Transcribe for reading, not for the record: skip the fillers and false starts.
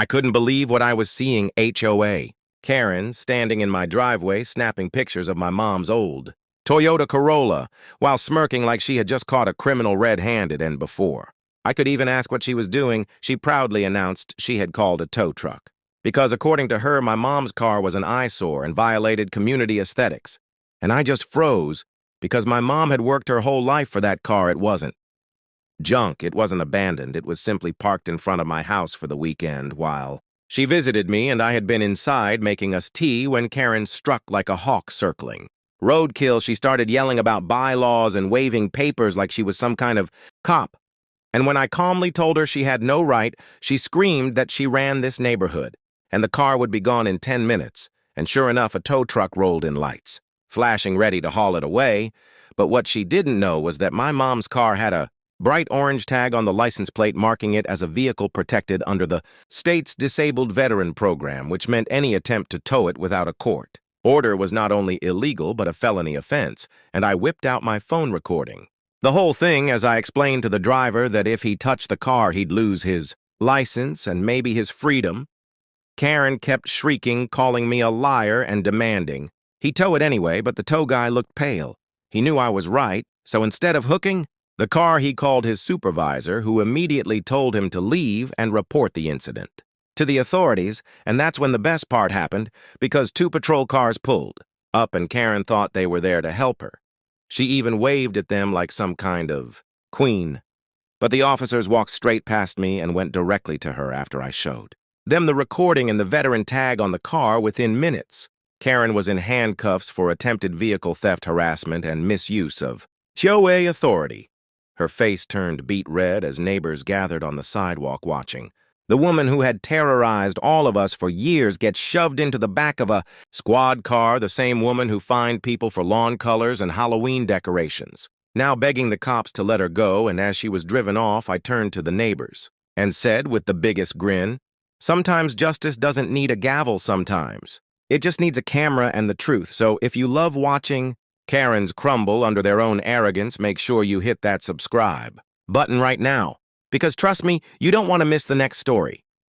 I couldn't believe what I was seeing. HOA. Karen standing in my driveway snapping pictures of my mom's old Toyota Corolla while smirking like she had just caught a criminal red-handed. And before I could even ask what she was doing, she proudly announced she had called a tow truck. Because according to her, my mom's car was an eyesore and violated community aesthetics. And I just froze because my mom had worked her whole life for that car. It wasn't junk, it wasn't abandoned, it was simply parked in front of my house for the weekend while she visited me, and I had been inside making us tea when Karen struck like a hawk circling. Roadkill, she started yelling about bylaws and waving papers like she was some kind of cop. And when I calmly told her she had no right, she screamed that she ran this neighborhood, and the car would be gone in 10 minutes. And sure enough, a tow truck rolled in lights, flashing ready to haul it away. But what she didn't know was that my mom's car had a bright orange tag on the license plate marking it as a vehicle protected under the state's Disabled Veteran Program, which meant any attempt to tow it without a court order was not only illegal but a felony offense, and I whipped out my phone recording. The whole thing as I explained to the driver that if he touched the car he'd lose his license and maybe his freedom. Karen kept shrieking, calling me a liar and demanding he tow it anyway, but the tow guy looked pale. He knew I was right, so instead of hooking the car, he called his supervisor, who immediately told him to leave and report the incident to the authorities. And that's when the best part happened, because 2 patrol cars pulled up and Karen thought they were there to help her. She even waved at them like some kind of queen. But the officers walked straight past me and went directly to her after I showed them the recording and the veteran tag on the car within minutes. Karen was in handcuffs for attempted vehicle theft, harassment, and misuse of HOA authority. Her face turned beet red as neighbors gathered on the sidewalk watching. The woman who had terrorized all of us for years gets shoved into the back of a squad car, the same woman who fined people for lawn colors and Halloween decorations, now begging the cops to let her go. And as she was driven off, I turned to the neighbors and said with the biggest grin, "Sometimes justice doesn't need a gavel sometimes. It just needs a camera and the truth. So if you love watching Karens crumble under their own arrogance, make sure you hit that subscribe button right now. Because trust me, you don't want to miss the next story."